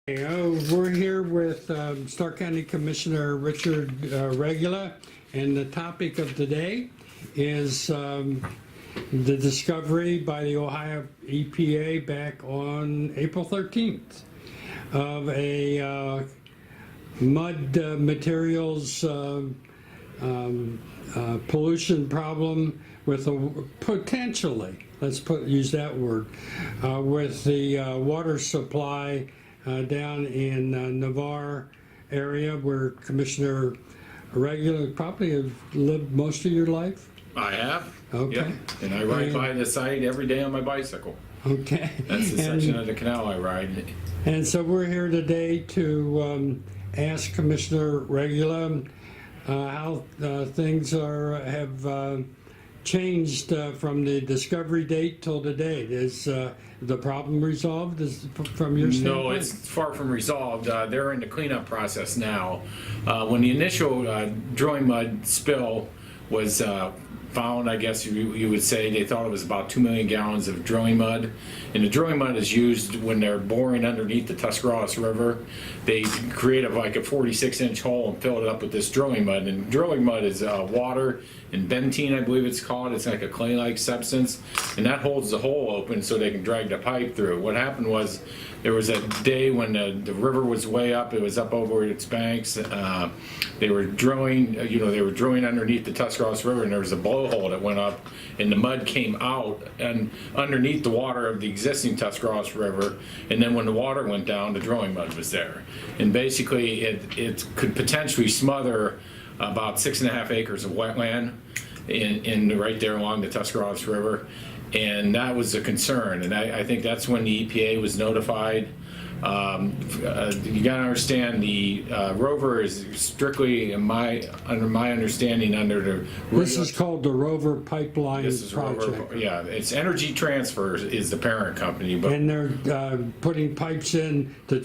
We're here with Stark County Commissioner Richard Regula, and the topic of today is the discovery by the Ohio EPA back on April 13th of a mud materials pollution problem with a potentially, use that word, with the water supply down in Navarre area where Commissioner Regula probably have lived most of your life. I have. Okay. Yep. And I ride by the site every day on my bicycle. Okay. That's the section of the canal I ride. And so we're here today to ask Commissioner Regula how things have changed from the discovery date till today. Is the problem resolved from your standpoint? No, it's far from resolved. They're in the cleanup process now. When the initial drilling mud spill was found, I guess you would say, they thought it was about 2 million gallons of drilling mud. And the drilling mud is used when they're boring underneath the Tuscarawas River. They create like a 46-inch hole and fill it up with this drilling mud. And drilling mud is water and bentene, I believe it's called. It's like a clay-like substance. And that holds the hole open so they can drag the pipe through. What happened was there was a day when the river was way up. It was up over its banks. They were drilling, they were drilling underneath the Tuscarawas River, and there was a blowhole that went up, and the mud came out and underneath the water of the existing Tuscarawas River. And then when the water went down, the drilling mud was there. And basically, it could potentially smother about 6.5 acres of wetland in right there along the Tuscarawas River. And that was a concern, and I think that's when the EPA was notified. You got to understand, the rover is strictly, under my understanding, under the. This is called the Rover Pipeline Project. Rover, yeah, it's Energy Transfer is the parent company, but and they're putting pipes in to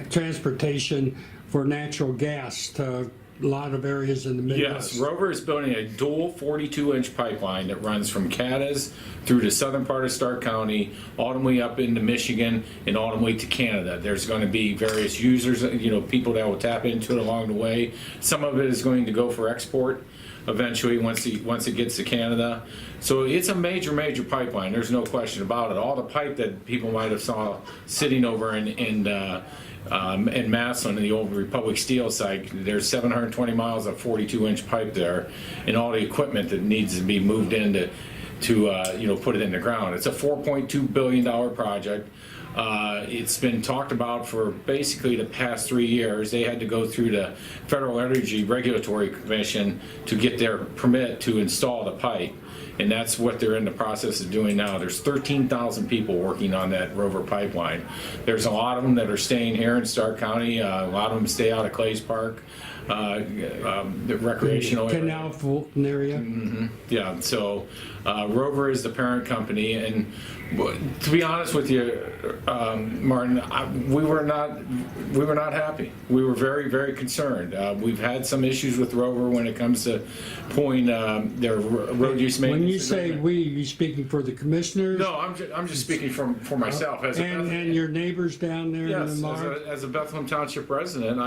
transportation for natural gas to a lot of areas in the Midwest. Yes, Rover is building a dual 42-inch pipeline that runs from Cadiz through the southern part of Stark County, all the way up into Michigan, and all the way to Canada. There's going to be various users, people that will tap into it along the way. Some of it is going to go for export eventually once it gets to Canada. So it's a major pipeline. There's no question about it. All the pipe that people might have saw sitting over in Massillon in the old Republic Steel site, there's 720 miles of 42-inch pipe there, and all the equipment that needs to be moved in to put it in the ground. It's a $4.2 billion project. It's been talked about for basically the past 3 years. They had to go through the Federal Energy Regulatory Commission to get their permit to install the pipe. And that's what they're in the process of doing now. There's 13,000 people working on that Rover pipeline. There's a lot of them that are staying here in Stark County. A lot of them stay out of Clays Park, the recreational area. Canal Fulton area. Mm-hmm. Yeah, so Rover is the parent company, and to be honest with you, Martin, we were not happy. We were very, very concerned. We've had some issues with Rover when it comes to pulling their road use maintenance. When you say we, you speaking for the commissioners? No, I'm just speaking for myself as and your neighbors down there. Yes, in the as a Bethlehem Township resident,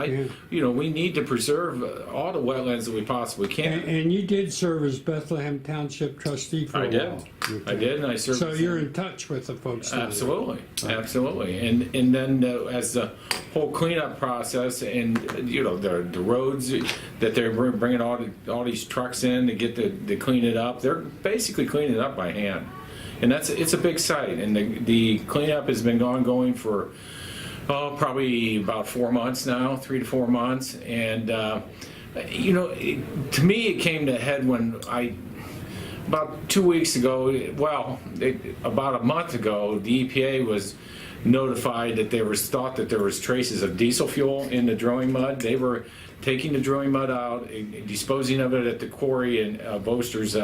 we need to preserve all the wetlands that we possibly can. And you did serve as Bethlehem Township trustee for a while. Okay. I did, and I served. So you're in touch with the folks. Absolutely, absolutely, and then as the whole cleanup process, and the roads that they're bringing all these trucks in to get to clean it up, they're basically cleaning it up by hand, and it's a big site, and the cleanup has been going for probably about 4 months now, 3 to 4 months, and to me it came to a head when about 2 weeks ago, about a month ago, the EPA was notified that thought that there was traces of diesel fuel in the drilling mud. They were taking the drilling mud out, disposing of it at the quarry in Boaster's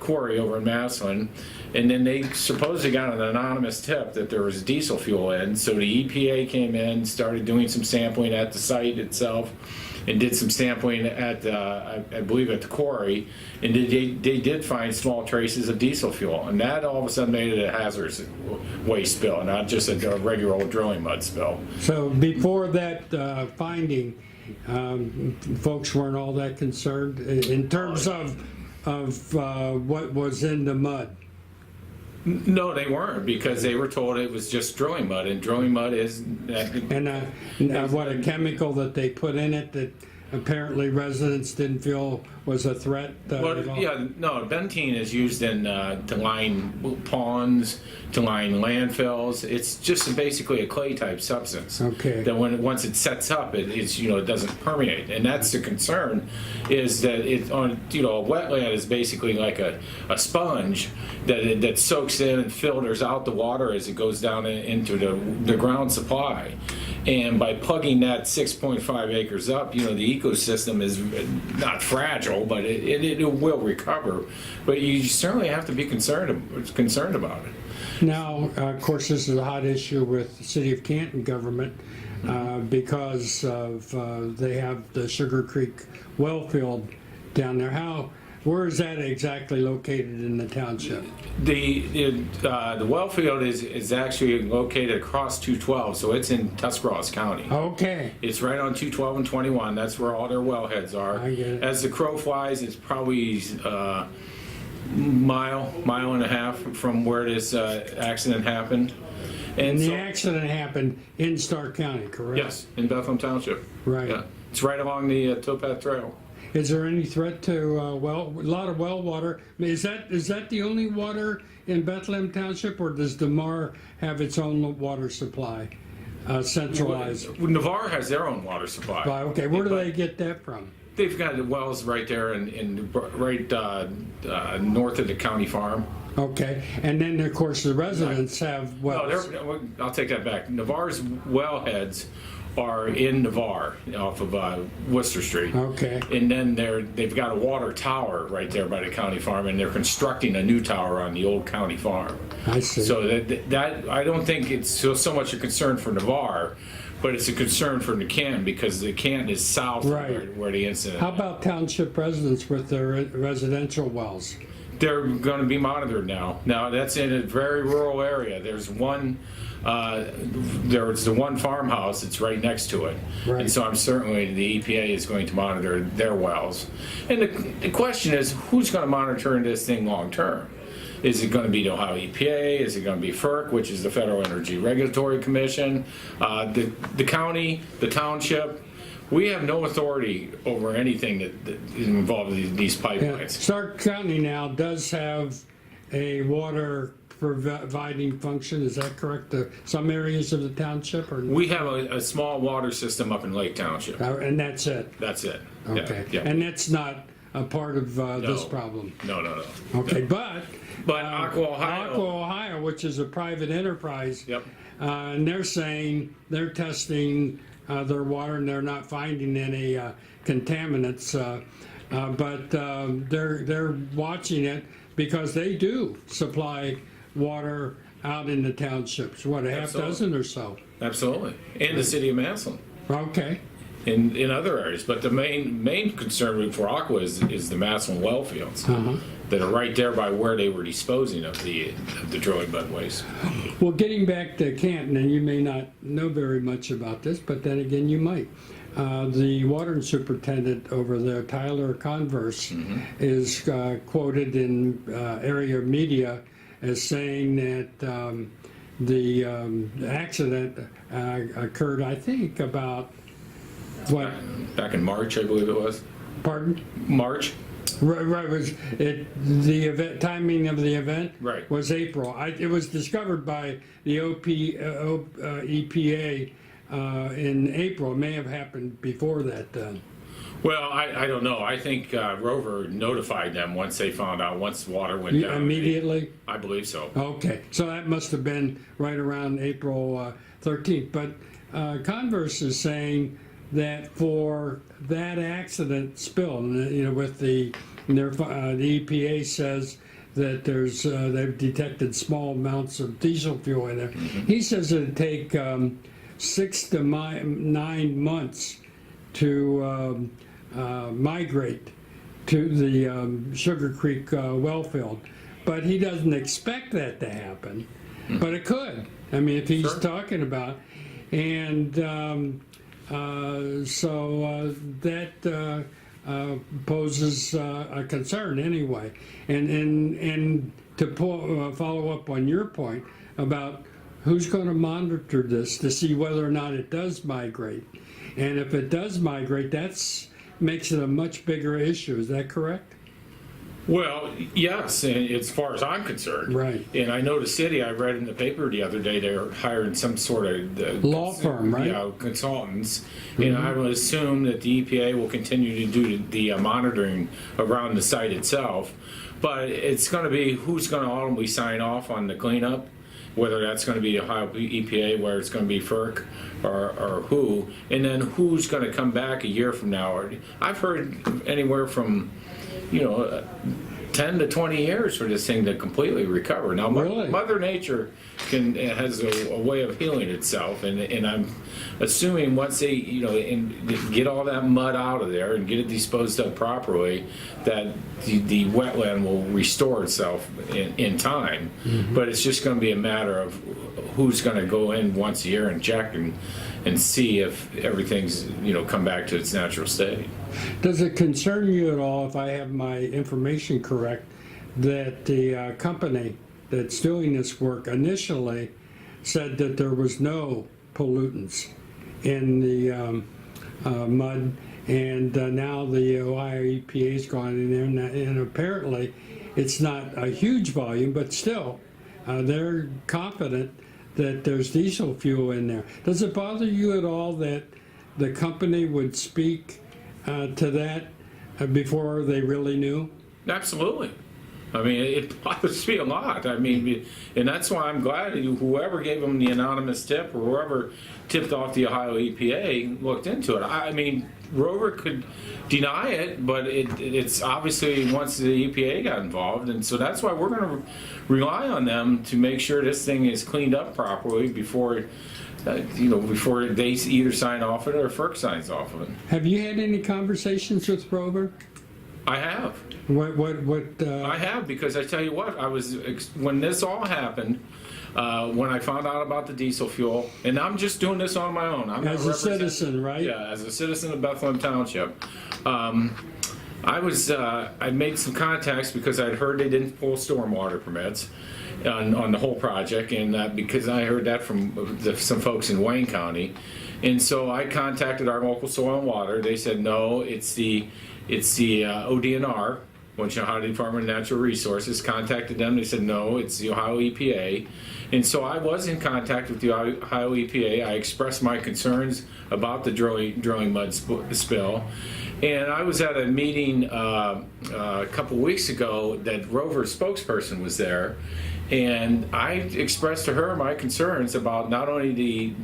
quarry over in Massillon, and then they supposedly got an anonymous tip that there was diesel fuel in. So the EPA came in, started doing some sampling at the site itself, and did some sampling at, I believe at the quarry, and they did find small traces of diesel fuel, and that all of a sudden made it a hazardous waste spill, not just a regular old drilling mud spill. So before that finding, folks weren't all that concerned in terms of what was in the mud. No, they weren't, because they were told it was just drilling mud, and drilling mud is. And what a chemical that they put in it that apparently residents didn't feel was a threat at all. Yeah, no, benzene is used in to line ponds, to line landfills. It's just basically a clay type substance. Okay. That once it sets up, it doesn't permeate, and that's the concern. Is that it on a wetland is basically like a sponge that soaks in and filters out the water as it goes down into the ground supply. And by plugging that 6.5 acres up, the ecosystem is not fragile, but it will recover. But you certainly have to be concerned about it. Now, of course, this is a hot issue with the City of Canton government because of they have the Sugar Creek well field down there. Where is that exactly located in the township? The well field is actually located across 212, so it's in Tuscarawas County. Okay. It's right on 212 and 21. That's where all their wellheads are. I get it. As the crow flies, it's probably mile and a half from where this accident happened. And the accident happened in Stark County, correct? Yes, in Bethlehem Township. Right. Yeah, it's right along the towpath trail. Is there any threat to a lot of well water? I mean, is that the only water in Bethlehem Township, or does DeMar have its own water supply, centralized? Navarre has their own water supply. Okay, where do they get that from? They've got the wells right there right north of the county farm. Okay, and then of course the residents have wells. No, I'll take that back. Navarre's wellheads are in Navarre off of Worcester Street. Okay. And then they've got a water tower right there by the county farm, and they're constructing a new tower on the old county farm. I see. So that I don't think it's so much a concern for Navarre, but it's a concern for the Canton, because the Canton is south of where the incident. How about township residents with their residential wells? They're going to be monitored now. Now that's in a very rural area. There's one. There's the one farmhouse that's right next to it, Right. and so I'm certainly the EPA is going to monitor their wells. And the question is, who's going to monitor this thing long term? Is it going to be the Ohio EPA? Is it going to be FERC, which is the Federal Energy Regulatory Commission? The county, the township. We have no authority over anything that is involved in these pipelines. Yeah. Stark County now does have a water providing function. Is that correct? Some areas of the township, or We have a small water system up in Lake Township. and that's it. That's it. Okay, Yeah. and that's not a part of this problem. No. Okay, No. but Aqua Ohio. which is a private enterprise, Yep. and they're saying they're testing their water and they're not finding any contaminants, but they're watching it because they do supply water out in the townships. What, a half Absolutely. dozen or so? Absolutely. And the city of Massillon. Okay. In other areas, but the main concern for Aqua is the Massillon well fields that are right there by where they were disposing of the drilling mud waste. Well, getting back to Canton, and you may not know very much about this, but then again you might. The water superintendent over there, Tyler Converse, is quoted in area media as saying that the accident occurred, I think, about what? Back in March, I believe it was. Pardon? March. Right. Was it the event timing of the event? Right. Was April. It was discovered by the EPA in April. It may have happened before that. Well, I don't know. I think Rover notified them once they found out, once water went down. Immediately? I believe so. Okay. So that must have been right around April 13th. But Converse is saying that for that accident spill, with the EPA says that they've detected small amounts of diesel fuel in there. He says it'd take 6 to 9 months to migrate to the Sugar Creek well field. But he doesn't expect that to happen, but it could. I mean, if he's Sure. talking about, and that poses a concern anyway. And to follow up on your point about who's going to monitor this to see whether or not it does migrate, and if it does migrate, that's makes it a much bigger issue. Is that correct? Well, yes, and as far as I'm concerned. Right. And I know the city, I read in the paper the other day, they're hiring some sort of Law firm, right? Yeah, consultants. And I would assume that the EPA will continue to do the monitoring around the site itself. But it's going to be who's going to ultimately sign off on the cleanup, whether that's going to be Ohio EPA, whether it's going to be FERC, or who, and then who's going to come back a year from now. I've heard anywhere from 10 to 20 years for this thing to completely recover. Now, Really? Mother Nature has a way of healing itself, and I'm assuming once they, and get all that mud out of there and get it disposed of properly, that the wetland will restore itself in time. Mm-hmm. But it's just going to be a matter of who's going to go in once a year and check and see if everything's come back to its natural state. Does it concern you at all, if I have my information correct, that the company that's doing this work initially said that there was no pollutants in the mud, and now the Ohio EPA's gone in there, and apparently it's not a huge volume, but still they're confident that there's diesel fuel in there. Does it bother you at all that the company would speak to that before they really knew? Absolutely. I mean, it bothers me a lot. I mean, and that's why I'm glad whoever gave them the anonymous tip or whoever tipped off the Ohio EPA looked into it. I mean, Rover could deny it, but it's obviously once the EPA got involved, and so that's why we're going to rely on them to make sure this thing is cleaned up properly before before they either sign off it or FERC signs off of it. Have you had any conversations with Rover? I have. What? I have, because I tell you what, when this all happened, when I found out about the diesel fuel, and I'm just doing this on my own. I'm As a citizen, right? Yeah, as a citizen of Bethlehem Township. I made some contacts because I'd heard they didn't pull stormwater permits on the whole project, and because I heard that from some folks in Wayne County, and so I contacted our local soil and water. They said no, it's the ODNR, which Ohio Department of Natural Resources. Contacted them. They said no, it's the Ohio EPA. And so I was in contact with the Ohio EPA. I expressed my concerns about the drilling mud spill. And I was at a meeting a couple weeks ago that Rover's spokesperson was there. And I expressed to her my concerns about not only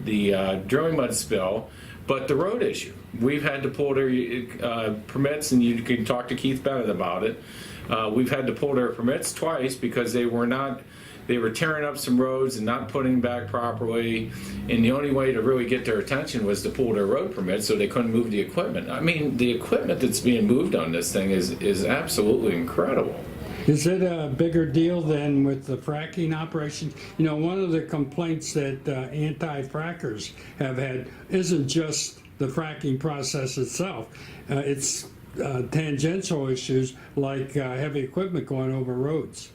the drilling mud spill, but the road issue. We've had to pull their permits, and you can talk to Keith Bennett about it. We've had to pull their permits twice because they were tearing up some roads and not putting them back properly, and the only way to really get their attention was to pull their road permits, so they couldn't move the equipment. I mean, the equipment that's being moved on this thing is absolutely incredible. Is it a bigger deal than with the fracking operation? One of the complaints that anti-frackers have had isn't just the fracking process itself. It's tangential issues like heavy equipment going over roads.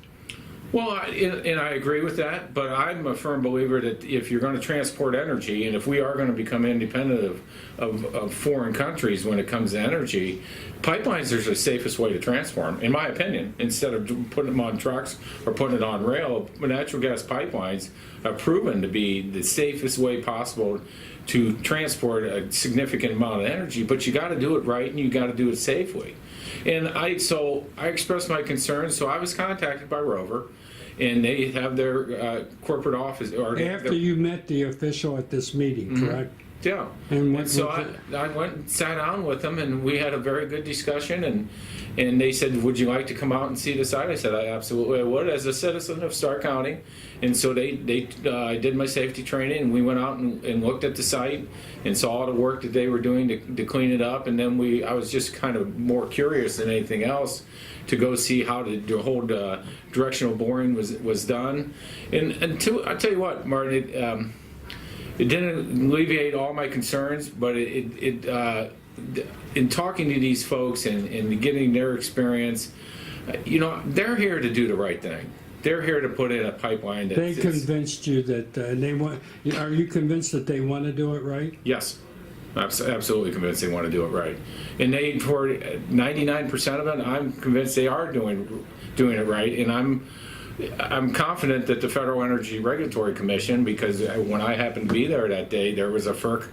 Well, and I agree with that, but I'm a firm believer that if you're going to transport energy, and if we are going to become independent of foreign countries when it comes to energy, pipelines are the safest way to transport them, in my opinion. Instead of putting them on trucks or putting it on rail, natural gas pipelines are proven to be the safest way possible to transport a significant amount of energy, but you got to do it right and you got to do it safely. And I expressed my concerns, so I was contacted by Rover, and they have their corporate office. After you met the official at this meeting, correct? Yeah. And And so I went and sat down with them, and we had a very good discussion. And they said, "Would you like to come out and see the site?" I said, "I absolutely would, as a citizen of Stark County." And so I did my safety training, and we went out and looked at the site and saw all the work that they were doing to clean it up. And then I was just kind of more curious than anything else to go see how the whole directional boring was done. And I'll tell you what, Martin. It didn't alleviate all my concerns, but in talking to these folks and getting their experience, they're here to do the right thing. They're here to put in a pipeline. They convinced you that they want. Are you convinced that they want to do it right? Yes, absolutely convinced they want to do it right. And for 99% of it, I'm convinced they are doing it right. And I'm confident that the Federal Energy Regulatory Commission, because when I happened to be there that day, there was a FERC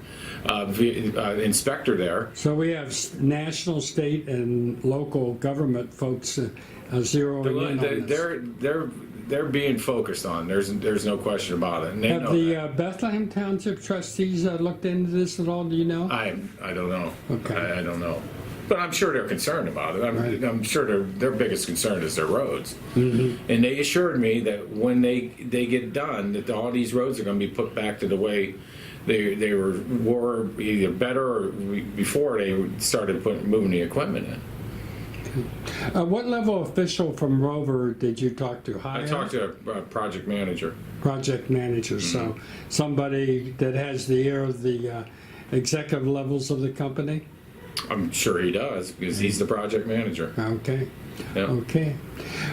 inspector there. So we have national, state, and local government folks zeroing in on this. They're being focused on. There's no question about it. And they Have know the that. Bethlehem Township trustees looked into this at all? Do you know? I don't know. Okay. I don't know. But I'm sure they're concerned about it. Right. I'm sure their biggest concern is their roads. Mm-hmm. And they assured me that when they get done, that all these roads are going to be put back to the way they were either better or before they started moving the equipment in. What level official from Rover did you talk to? I talked to a project manager. Project manager, so somebody that has the ear of the executive levels of the company? I'm sure he does, because he's the project manager. Okay. Yeah. Okay.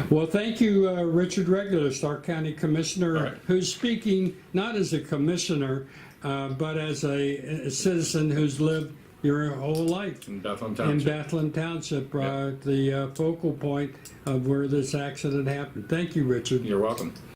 Well, thank you, Richard Regula, Stark County Commissioner, Right. who's speaking not as a commissioner, but as a citizen who's lived your whole life In Bethlehem in Township. Bethlehem Township, Yeah. the focal point of where this accident happened. Thank you, Richard. You're welcome.